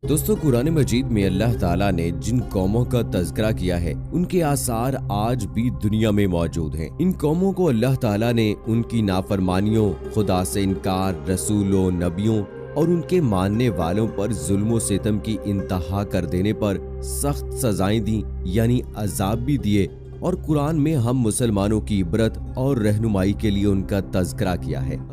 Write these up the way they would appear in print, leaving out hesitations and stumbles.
दोस्तों, कुरान मजीद में अल्लाह ताला ने जिन कौमों का तज़किरा किया है उनके आसार आज भी दुनिया में मौजूद हैं। इन कौमों को अल्लाह ताला ने उनकी नाफरमानियों, खुदा से इनकार, रसूलों, नबियों और उनके मानने वालों पर जुल्म सितम की इंतहा कर देने पर सख्त सजाएं दी, यानी अजाब भी दिए। और कुरान में हम मुसलमानों की इबरत और रहनुमाई के लिए उनका तज़किरा किया है।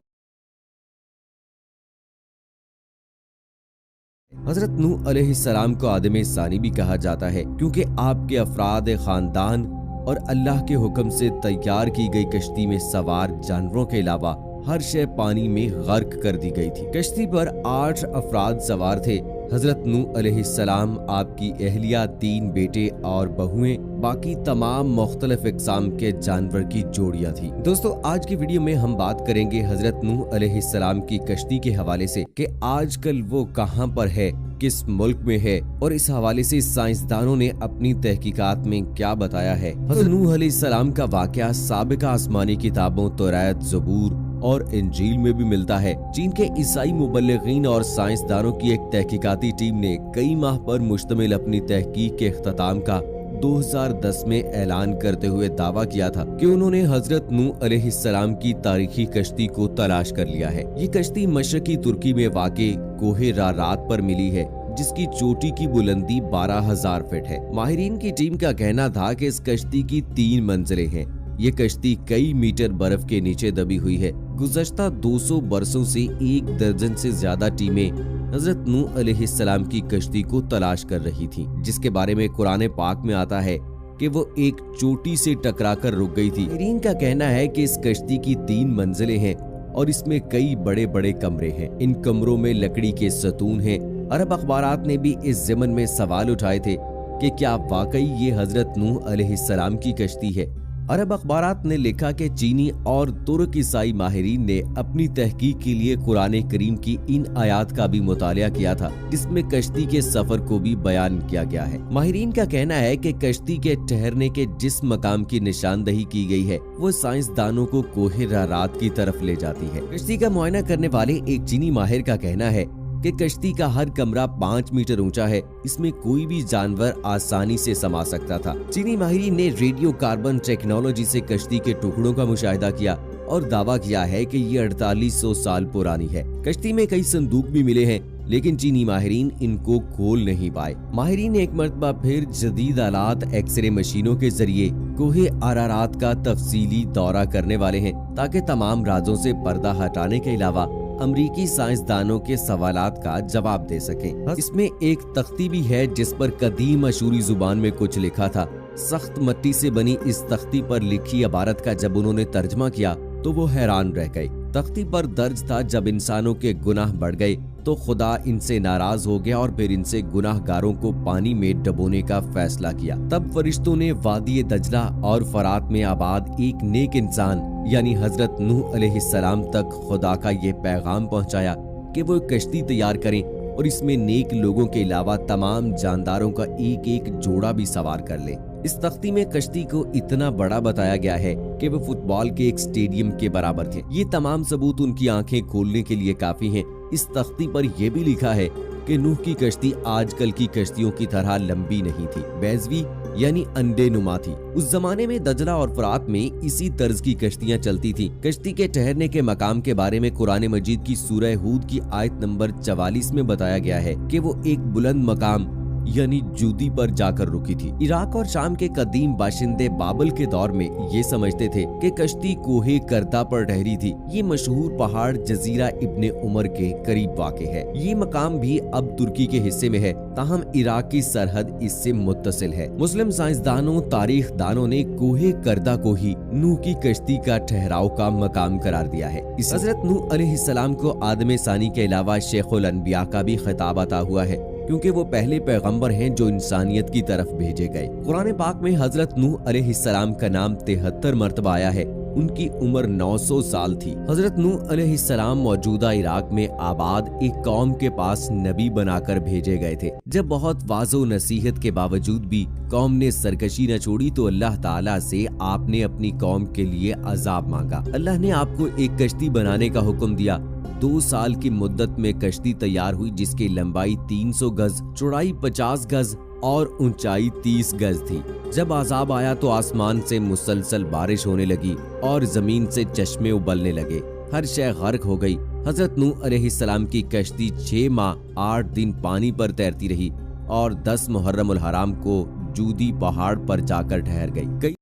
हजरत नूह अलैहिस्सलाम को आदम सानी भी कहा जाता है, क्योंकि आपके अफराद खानदान और अल्लाह के हुक्म से तैयार की गई कश्ती में सवार जानवरों के अलावा हर शय पानी में गर्क कर दी गई थी। कश्ती पर 8 अफराद सवार थे। हजरत नूह अलैहिस्सलाम, आपकी अहलिया, 3 बेटे और बहुएं, बाकी तमाम मुख्तलिफ इक़साम के जानवर की जोड़ियां थी। दोस्तों, आज की वीडियो में हम बात करेंगे हजरत नूह अलैहिस्सलाम की कश्ती के हवाले से कि आजकल वो कहां पर है, किस मुल्क में है, और इस हवाले से साइंसदानों ने अपनी तहकीकात में क्या बताया है। हजरत नूह अलैहिस्सलाम का वाक़या साबिका आसमानी किताबों तौरात, ज़बूर और इंजील में भी मिलता है। चीन के ईसाई मुबल्लिगीन और साइंसदानों की एक तहकीकाती टीम ने कई माह पर मुश्तमिल अपनी तहकीक के इख्तिताम का 2010 में ऐलान करते हुए दावा किया था कि उन्होंने हजरत नूह अलैहिस्सलाम की तारीखी कश्ती को तलाश कर लिया है। ये कश्ती मशरकी तुर्की में वाक़े कोहे रारात पर मिली है, जिसकी चोटी की बुलंदी 12,000 फीट है। माहिरीन की टीम का कहना था कि इस कश्ती की 3 मंजिलें हैं। ये कश्ती कई मीटर बर्फ के नीचे दबी हुई है। गुज़श्ता 200 बरसों से 1 दर्जन से ज्यादा टीमें हजरत नूह अलैहिस्सलाम की कश्ती को तलाश कर रही थी, जिसके बारे में कुरान पाक में आता है कि वो एक चोटी से टकराकर रुक गई थी। माहिरीन का कहना है कि इस कश्ती की 3 मंजिलें हैं और इसमें कई बड़े बड़े कमरे हैं। इन कमरों में लकड़ी के सतून हैं। अरब अखबारात ने भी इस ज़मन में सवाल उठाए थे कि क्या वाकई ये हजरत नूह अलैहिस्सलाम की कश्ती है। अरब अखबारात ने लिखा कि चीनी और तुर्क ईसाई माहिरीन ने अपनी तहकीक के लिए कुरान करीम की इन आयात का भी मुतालिया किया था, जिसमें कश्ती के सफर को भी बयान किया गया है। माहिरीन का कहना है कि कश्ती के ठहरने के जिस मकाम की निशानदही की गई है वो साइंसदानों को कोहे रारात की तरफ ले जाती है। कश्ती का मुआयना करने वाले एक चीनी माहिर का कहना है कि कश्ती का हर कमरा 5 मीटर ऊंचा है। इसमें कोई भी जानवर आसानी से समा सकता था। चीनी माहिरीन ने रेडियो कार्बन टेक्नोलॉजी से कश्ती के टुकड़ों का मुशाहिदा किया और दावा किया है कि ये 4800 साल पुरानी है। कश्ती में कई संदूक भी मिले हैं, लेकिन चीनी माहिरीन इनको खोल नहीं पाए। माहिरीन एक मरतबा फिर जदीद आलात एक्सरे मशीनों के जरिए कोहे अरारात का तफसीली दौरा करने वाले हैं, ताकि तमाम राजों से पर्दा हटाने के अलावा अमरीकी साइंसदानों के सवालात का जवाब दे सकें। इसमें एक तख्ती भी है जिस पर कदीम अशूरी जुबान में कुछ लिखा था। सख्त मिट्टी से बनी इस तख्ती पर लिखी इबारत का जब उन्होंने तर्जमा किया तो वो हैरान रह गए। तख्ती पर दर्ज था, जब इंसानों के गुनाह बढ़ गए तो खुदा इनसे नाराज हो गया और फिर इनसे गुनाहगारों को पानी में डुबोने का फैसला किया। तब फरिश्तों ने वादी दजला और फरात में आबाद एक नेक इंसान यानी हजरत नूह अलैहिस्सलाम तक खुदा का ये पैगाम पहुंचाया कि वो कश्ती तैयार करें और इसमें नेक लोगों के अलावा तमाम जानदारों का एक एक जोड़ा भी सवार कर लें। इस तख्ती में कश्ती को इतना बड़ा बताया गया है कि वो फुटबॉल के एक स्टेडियम के बराबर थे। ये तमाम सबूत उनकी आंखें खोलने के लिए काफी हैं। इस तख्ती पर यह भी लिखा है कि नूह की कश्ती आजकल की कश्तियों की तरह लंबी नहीं थी, बैजवी यानी अंडे नुमा थी। उस जमाने में दजला और फरात में इसी तर्ज की कश्तियां चलती थीं। कश्ती के ठहरने के मकाम के बारे में कुरान मजीद की सूरह हूद की आयत नंबर 44 में बताया गया है कि वो एक बुलंद मकाम यानी जूदी पर जाकर रुकी थी। इराक और शाम के कदीम बाशिंदे बाबल के दौर में ये समझते थे कि कश्ती कोहे करदा पर ठहरी थी। ये मशहूर पहाड़ जजीरा इब्ने उमर के करीब वाक़े है। ये मकाम भी अब तुर्की के हिस्से में है, ताहम इराक की सरहद इससे मुत्तसिल है। मुस्लिम साइंसदानों, तारीख दानों ने कोहे करदा को ही नूह की कश्ती का ठहराव का मकाम करार दिया है। इस हजरत नूह अलैहिस्सलाम को आदम सानी के अलावा शेखुल अनबिया का भी खिताब अता हुआ है, क्योंकि वो पहले पैगंबर हैं जो इंसानियत की तरफ भेजे गए। कुरान पाक में हजरत नूह अलैहिस्सलाम का नाम 73 मरतबा आया है। उनकी उम्र 900 साल थी। हजरत नूह अलैहिस्सलाम मौजूदा इराक में आबाद एक कौम के पास नबी बनाकर भेजे गए थे। जब बहुत वाज़ो नसीहत के बावजूद भी कौम ने सरकशी न छोड़ी तो अल्लाह ताला से आपने अपनी कौम के लिए अजाब मांगा। अल्लाह ने आपको एक कश्ती बनाने का हुक्म दिया 2 साल की मुद्दत में कश्ती तैयार हुई, जिसकी लंबाई 300 गज, चौड़ाई 50 गज और ऊंचाई 30 गज थी। जब अजाब आया तो आसमान से मुसलसल बारिश होने लगी और जमीन से चश्मे उबलने लगे, हर शय गर्क हो गई। हजरत नूह अलैहिस्सलाम की कश्ती 6 माह 8 दिन पानी पर तैरती रही और 10 मुहर्रम उल हराम को जूदी पहाड़ पर जाकर ठहर गई।